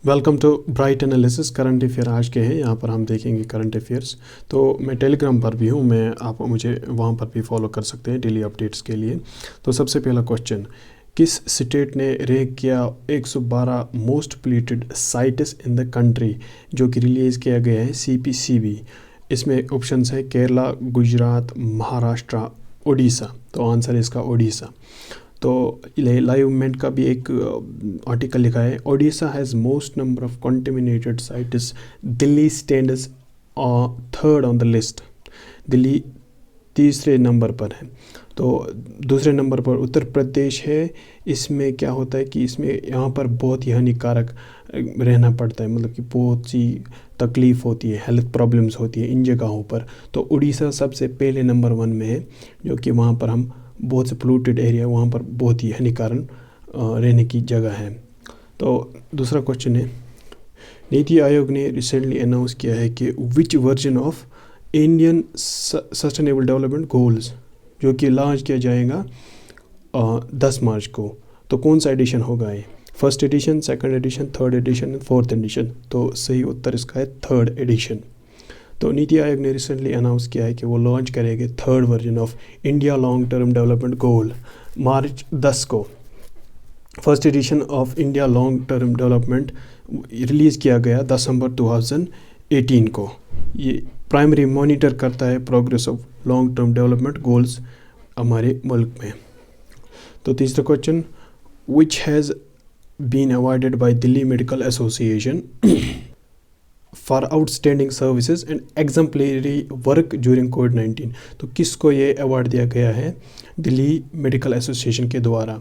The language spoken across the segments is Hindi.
Welcome to bright analysis. Current affair आज के हैं, यहाँ पर हम देखेंगे करंट अफेयर्स। तो मैं टेलीग्राम पर भी हूँ, आप मुझे वहाँ पर भी फॉलो कर सकते हैं डेली अपडेट्स के लिए। तो सबसे पहला क्वेश्चन, किस स्टेट ने रैंक किया 112 most polluted sites in the country, जो कि रिलीज़ किया गया है CPCB। इसमें ऑप्शंस है केरला, गुजरात, महाराष्ट्र, उड़ीसा। तो आंसर है इसका उड़ीसा। तो लाइव मूवमेंट का भी एक आर्टिकल लिखा है, Odisha has most number of contaminated sites, Delhi stands third on the list. Delhi तीसरे नंबर पर है। तो दूसरे नंबर पर उत्तर प्रदेश है। इसमें क्या होता है कि इसमें यहाँ पर बहुत ही हानिकारक रहना पड़ता है, मतलब कि बहुत सी तकलीफ़ होती है, हेल्थ प्रॉब्लम्स होती है इन जगहों पर। तो उड़ीसा सबसे पहले नंबर 1 में है, जो कि वहाँ पर हम बहुत से पोल्यूटेड एरिया, वहाँ पर बहुत ही हानिकारक रहने की जगह है। तो दूसरा क्वेश्चन है, नीति आयोग ने रिसेंटली अनाउंस किया है कि विच version of Indian sustainable development goals, जो कि लॉन्च किया जाएगा 10 मार्च को। तो कौन सा एडिशन होगा ये? First edition, second edition, third edition, fourth edition? तो सही उत्तर इसका है थर्ड एडिशन। तो नीति आयोग ने रिसेंटली अनाउंस किया है कि वो लॉन्च करेंगे third version of India long term development goal March 10 को। First edition of India long term development release किया गया दिसंबर 2018 को। ये प्राइमरी मॉनिटर करता है progress of long term development goals हमारे मुल्क में। तो तीसरा question, which has been awarded by Delhi medical association for outstanding services and exemplary work during कोविड-19। तो किसको ये अवार्ड दिया गया है दिल्ली मेडिकल एसोसिएशन के द्वारा?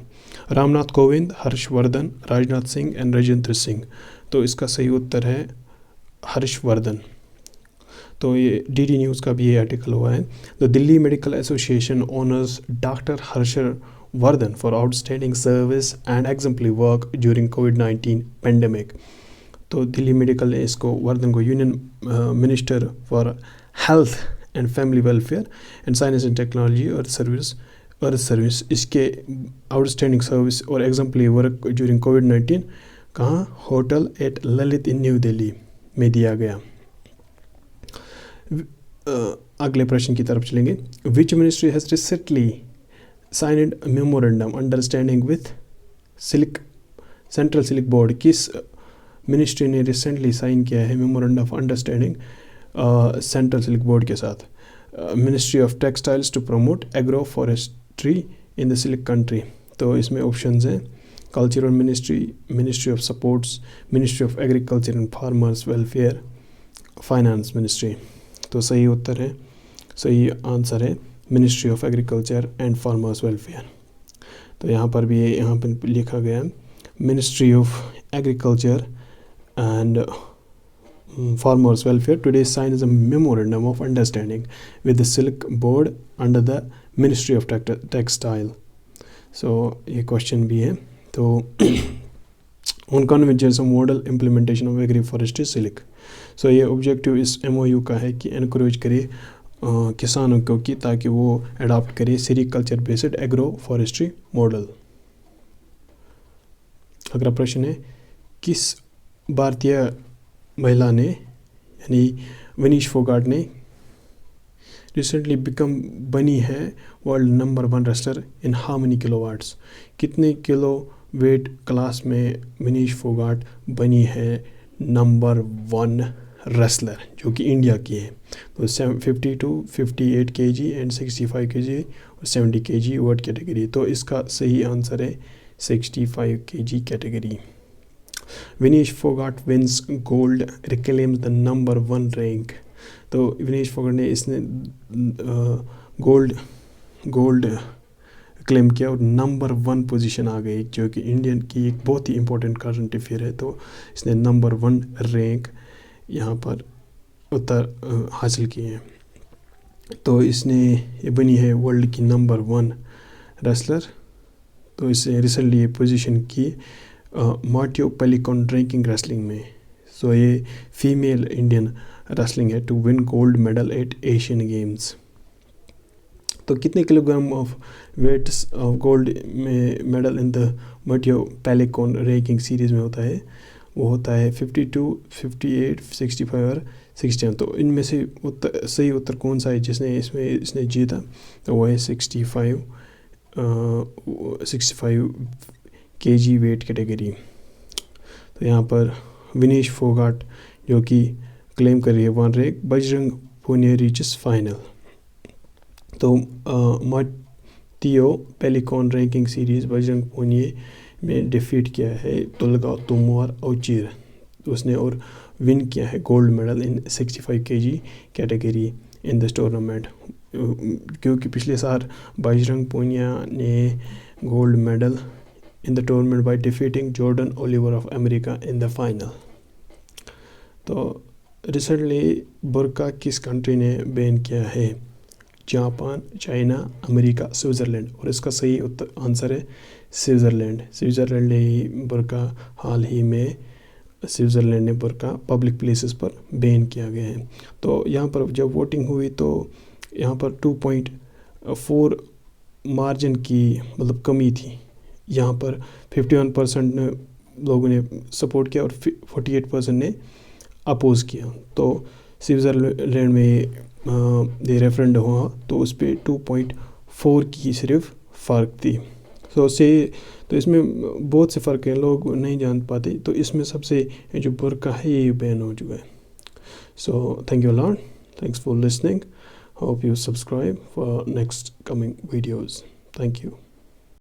रामनाथ कोविंद, हर्षवर्धन, राजनाथ सिंह एंड राजेंद्र सिंह। तो इसका सही उत्तर है हर्षवर्धन। तो ये DD न्यूज़ का भी ये आर्टिकल हुआ है। The Delhi medical association honours doctor Harshvardhan for outstanding service and exemplary work during covid pandemic. तो दिल्ली मेडिकल ने इसको वर्धन को union minister for health and family welfare and science and technology और सर्विस इसके आउटस्टैंडिंग सर्विस और एग्जाम्पलरी वर्क ड्यूरिंग कोविड-19 कहाँ? होटल एट ललित इन न्यू दिल्ली में दिया गया। अगले प्रश्न की तरफ चलेंगे। Which ministry has recently signed memorandum understanding with central silk board? किस मिनिस्ट्री ने रिसेंटली साइन किया है memorandum of understanding central silk board के साथ? Ministry of textiles to promote agro forestry in the silk country. तो इसमें ऑप्शंस हैं cultural ministry, ministry of supports, ministry of agriculture and farmers welfare, finance ministry. तो सही उत्तर है, सही आंसर है ministry of agriculture and farmers welfare. तो यहाँ पर भी यहाँ पर लिखा गया ministry of agriculture and farmers welfare today signs a memorandum of understanding with the silk board under the ministry of textile। so ये क्वेश्चन भी है। तो on conventions of model implementation of agroforestry silk। so ये ऑब्जेक्टिव इस MOU का है कि एनकरेज करे किसानों को कि ताकि वो अडॉप्ट करे sericulture based agro forestry model. अगला प्रश्न है, किस भारतीय महिला ने यानी विनीश फोगाट ने रिसेंटली बनी है world number 1 wrestler in how many kilowatts? कितने किलो वेट क्लास में विनीश फोगाट बनी है नंबर 1 रेसलर, जो कि इंडिया की है? तो 52, 58 kg एंड 65 kg और 70 kg वर्ड कैटेगरी। तो इसका सही आंसर है 65 kg category. Vinesh Phogat wins gold reclaims the number 1 rank. तो विनीश फोगाट ने इसने गोल्ड क्लेम किया और नंबर 1 पोजीशन आ गई, जो कि इंडियन की एक बहुत ही इंपॉर्टेंट करंट अफेयर है। तो इसने नंबर 1 रैंक यहाँ पर उत्तर हासिल किए हैं। तो इसने ये बनी है वर्ल्ड की नंबर 1 रेसलर। तो इससे रिसेंटली ये पोजीशन की मार्टियो पेलिकॉन रैंकिंग रेसलिंग में। सो ये फीमेल इंडियन रेसलिंग है to win gold medal at Asian games. तो कितने kilogram of weights of gold में medal in the Matteo Pellicone ranking series में होता है? वो होता है 52, 58, 65 और 61। तो इनमें से सही उत्तर कौन सा है जिसने इसने जीता, तो वो है 65 kg वेट कैटेगरी। तो यहाँ पर विनेश फोगाट जो कि क्लेम कर रही है 1 rank, Bajrang Punia reaches final. तो मार्टियो Pellicone ranking series Bajrang Punia में डिफीट किया है तुलगा तुमवार औचीर उसने, और विन किया है gold medal in 65 kg category in this tournament. क्योंकि पिछले साल बजरंग पुनिया ने gold medal in the tournament by defeating Jordan Oliver of America in the final. तो रिसेंटली बुर्का किस कंट्री ने बैन किया है, जापान, चाइना, अमेरिका, स्विट्ज़रलैंड, और इसका सही आंसर है स्विट्ज़रलैंड ने ही बुर्का हाल ही में स्विट्ज़रलैंड ने बुर्का पब्लिक प्लेसेस पर बैन किया गया है। तो यहाँ पर जब वोटिंग हुई तो यहाँ पर 2.4 मार्जिन की मतलब कमी थी। यहाँ पर 51% लोगों ने सपोर्ट किया और 48% ने अपोज़ किया। तो स्विट्ज़रलैंड में रेफरेंडम हुआ तो उस पर 2.4 की सिर्फ फ़र्क थी। तो इसमें बहुत से फ़र्क हैं, लोग नहीं जान पाते। तो इसमें सबसे जो बुर्का है ये बैन हो चुका है। So thank you lot, thanks for listening, hope you subscribe for next coming videos. Thank you.